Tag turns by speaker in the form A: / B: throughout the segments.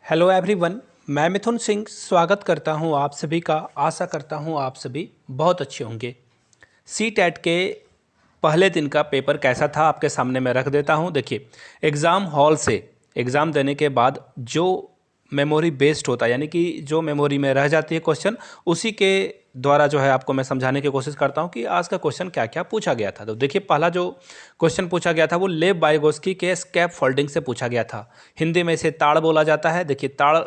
A: Hello everyone, मैं मिथुन सिंह स्वागत करता हूं आप सभी का। आशा करता हूं आप सभी बहुत अच्छे होंगे। सी टेट के पहले दिन का पेपर कैसा था आपके सामने मैं रख देता हूं। देखिए, एग्ज़ाम हॉल से एग्ज़ाम देने के बाद जो मेमोरी बेस्ड होता है, यानी कि जो मेमोरी में रह जाती है क्वेश्चन, उसी के द्वारा जो है आपको मैं समझाने की कोशिश करता हूं कि आज का क्वेश्चन क्या क्या पूछा गया था। तो देखिए, पहला जो क्वेश्चन पूछा गया था वो लेव वाइगोस्की के स्कैप फोल्डिंग से पूछा गया था। हिंदी में इसे ताड़ बोला जाता है। देखिए, ताड़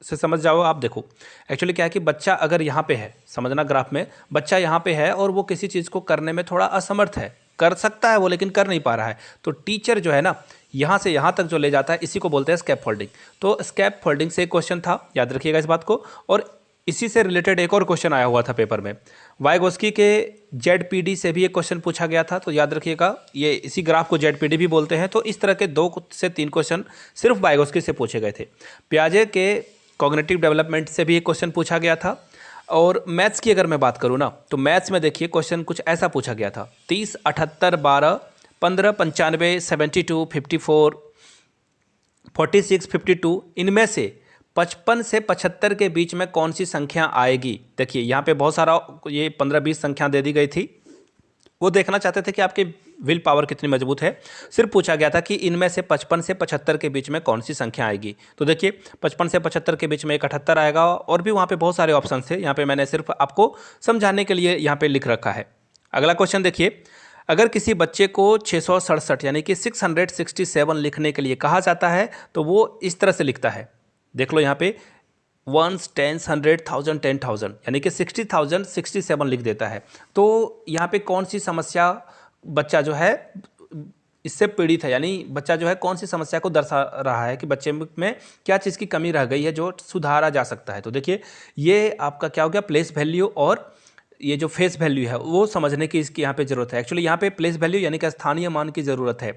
A: से समझ जाओ आप। देखो, एक्चुअली क्या है कि बच्चा अगर यहाँ पे है, समझना ग्राफ में, बच्चा यहाँ पे है और वो किसी चीज़ को करने में थोड़ा असमर्थ है, कर सकता है वो लेकिन कर नहीं पा रहा है, तो टीचर जो है ना यहाँ से यहाँ तक जो ले जाता है इसी को बोलते हैं स्कैप फोल्डिंग। तो स्कैप फोल्डिंग से एक क्वेश्चन था, याद रखिएगा इस बात को। और इसी से रिलेटेड एक और क्वेश्चन आया हुआ था पेपर में, वाइगोस्की के जेडपीडी से भी एक क्वेश्चन पूछा गया था। तो याद रखिएगा, ये इसी ग्राफ को जेडपीडी भी बोलते हैं। तो इस तरह के 2 से 3 क्वेश्चन सिर्फ वाइगोस्की से पूछे गए थे। पियाजे के कॉग्निटिव डेवलपमेंट से भी एक क्वेश्चन पूछा गया था। और मैथ्स की अगर मैं बात करूँ ना, तो मैथ्स में देखिए क्वेश्चन कुछ ऐसा पूछा गया था, 30, 78, 12, 15, 95, 72, 54, 46, 52, इनमें से 55 से 75 के बीच में कौन सी संख्या आएगी। देखिए, यहाँ पे बहुत सारा ये 15-20 संख्या दे दी गई थी। वो देखना चाहते थे कि आपकी विल पावर कितनी मजबूत है। सिर्फ पूछा गया था कि इनमें से 55 से 75 के बीच में कौन सी संख्या आएगी। तो देखिए, 55 से 75 के बीच में एक 78 आएगा, और भी वहाँ पे बहुत सारे ऑप्शन थे। यहाँ पे मैंने सिर्फ आपको समझाने के लिए यहाँ पे लिख रखा है। अगला क्वेश्चन देखिए, अगर किसी बच्चे को 667 यानी कि 667 लिखने के लिए कहा जाता है तो वो इस तरह से लिखता है। देख लो यहाँ पे, 1s, 10s, 100, 1000, 10,000 यानी कि 60,000 67 लिख देता है। तो यहाँ पे कौन सी समस्या बच्चा जो है इससे पीड़ित है, यानी बच्चा जो है कौन सी समस्या को दर्शा रहा है कि बच्चे में क्या चीज़ की कमी रह गई है जो सुधारा जा सकता है। तो देखिए, ये आपका क्या हो गया, प्लेस वैल्यू और ये जो फेस वैल्यू है वो समझने की इसकी यहाँ पे ज़रूरत है। एक्चुअली यहाँ पे प्लेस वैल्यू यानी कि स्थानीय मान की ज़रूरत है,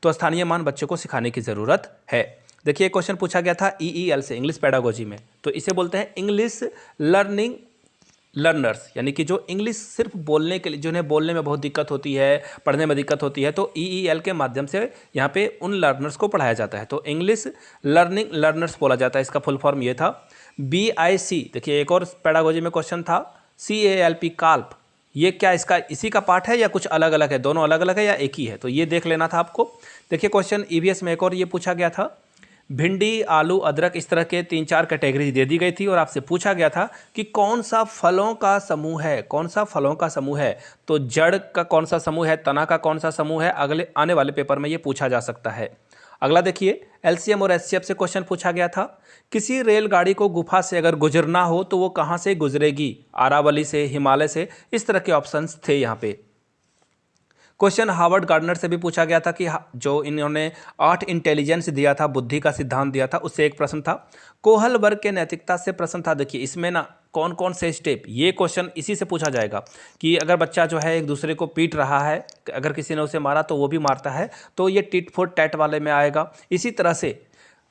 A: तो स्थानीय मान बच्चे को सिखाने की ज़रूरत है। देखिए, क्वेश्चन पूछा गया था EEL से, इंग्लिश पेडागोजी में। तो इसे बोलते हैं इंग्लिश लर्निंग लर्नर्स, यानी कि जो इंग्लिश सिर्फ बोलने के लिए, जिन्हें बोलने में बहुत दिक्कत होती है, पढ़ने में दिक्कत होती है, तो EEL के माध्यम से यहाँ पे उन लर्नर्स को पढ़ाया जाता है। तो इंग्लिश लर्निंग लर्नर्स बोला जाता है। इसका फुल फॉर्म ये था BIC। देखिए, एक और पेडागोजी में क्वेश्चन था CALP, काल्प। ये क्या इसका इसी का पार्ट है या कुछ अलग अलग है, दोनों अलग अलग है या एक ही है, तो ये देख लेना था आपको। देखिए, क्वेश्चन EVS में एक और ये पूछा गया था, भिंडी, आलू, अदरक, इस तरह के 3-4 कैटेगरी दे दी गई थी और आपसे पूछा गया था कि कौन सा फलों का समूह है, कौन सा फलों का समूह है। तो जड़ का कौन सा समूह है, तना का कौन सा समूह है, अगले आने वाले पेपर में ये पूछा जा सकता है। अगला देखिए, LCM और SCF से क्वेश्चन पूछा गया था, किसी रेलगाड़ी को गुफा से अगर गुजरना हो तो वो कहाँ से गुजरेगी, अरावली से, हिमालय से, इस तरह के ऑप्शंस थे यहाँ पे। क्वेश्चन हार्वर्ड गार्डनर से भी पूछा गया था कि जो इन्होंने 8 इंटेलिजेंस दिया था, बुद्धि का सिद्धांत दिया था, उससे एक प्रश्न था। कोहल वर्ग के नैतिकता से प्रश्न था। देखिए, इसमें ना कौन कौन से स्टेप, ये क्वेश्चन इसी से पूछा जाएगा कि अगर बच्चा जो है एक दूसरे को पीट रहा है, अगर किसी ने उसे मारा तो वो भी मारता है, तो ये टिट फॉर टैट वाले में आएगा। इसी तरह से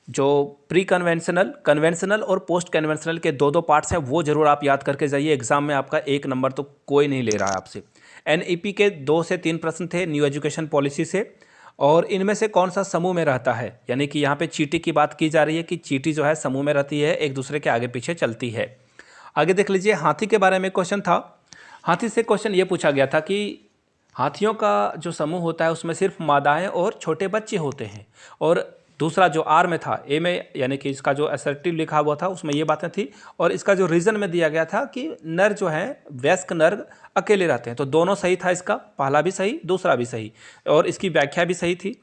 A: जो प्री कन्वेंशनल, कन्वेंशनल और पोस्ट कन्वेंशनल के 2-2 पार्ट्स हैं, वो जरूर आप याद करके जाइए। एग्जाम में आपका 1 नंबर तो कोई नहीं ले रहा है आपसे। NEP के 2 से 3 प्रश्न थे न्यू एजुकेशन पॉलिसी से, और इनमें से कौन सा समूह में रहता है, यानी कि यहाँ पे चींटी की बात की जा रही है कि चींटी जो है समूह में रहती है, एक दूसरे के आगे पीछे चलती है। आगे देख लीजिए, हाथी के बारे में क्वेश्चन था। हाथी से क्वेश्चन ये पूछा गया था कि हाथियों का जो समूह होता है उसमें सिर्फ मादाएं और छोटे बच्चे होते हैं। और दूसरा जो R में था, A में, यानी कि इसका जो असर्टिव लिखा हुआ था उसमें ये बातें थी। और इसका जो रीज़न में दिया गया था कि नर जो है, वयस्क नर अकेले रहते हैं। तो दोनों सही था, इसका पहला भी सही, दूसरा भी सही, और इसकी व्याख्या भी सही थी।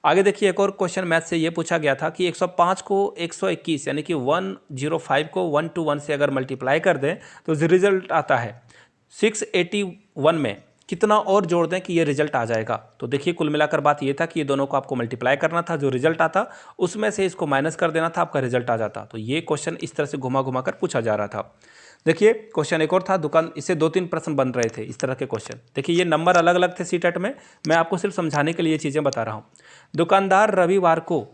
A: आगे देखिए, एक और क्वेश्चन मैथ से ये पूछा गया था कि 105 को 121 यानी कि 105 को 1 to 1 से अगर मल्टीप्लाई कर दें तो जो रिजल्ट आता है 681 में कितना और जोड़ दें कि ये रिजल्ट आ जाएगा। तो देखिए, कुल मिलाकर बात ये था कि ये दोनों को आपको मल्टीप्लाई करना था, जो रिजल्ट आता उसमें से इसको माइनस कर देना था, आपका रिजल्ट आ जाता। तो ये क्वेश्चन इस तरह से घुमा घुमा कर पूछा जा रहा था। देखिए, क्वेश्चन एक और था, दुकान, इससे 2-3 प्रश्न बन रहे थे इस तरह के क्वेश्चन। देखिए, ये नंबर अलग अलग थे सीटेट में, मैं आपको सिर्फ समझाने के लिए चीज़ें बता रहा हूँ। दुकानदार रविवार को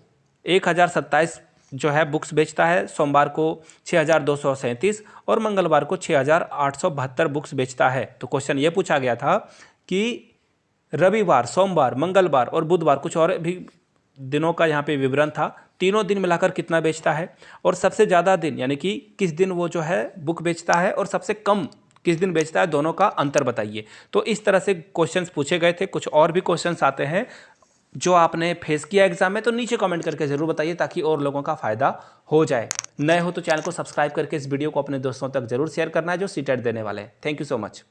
A: 1027 जो है बुक्स बेचता है, सोमवार को 6237 और मंगलवार को 6872 बुक्स बेचता है। तो क्वेश्चन ये पूछा गया था कि रविवार, सोमवार, मंगलवार और बुधवार, कुछ और भी दिनों का यहाँ पे विवरण था, तीनों दिन मिलाकर कितना बेचता है, और सबसे ज़्यादा दिन यानी कि किस दिन वो जो है बुक बेचता है, और सबसे कम किस दिन बेचता है, दोनों का अंतर बताइए। तो इस तरह से क्वेश्चंस पूछे गए थे। कुछ और भी क्वेश्चंस आते हैं जो आपने फेस किया एग्जाम में, तो नीचे कमेंट करके ज़रूर बताइए ताकि और लोगों का फ़ायदा हो जाए। नए हो तो चैनल को सब्सक्राइब करके इस वीडियो को अपने दोस्तों तक जरूर शेयर करना है जो सीटेट देने वाले हैं। Thank you so much.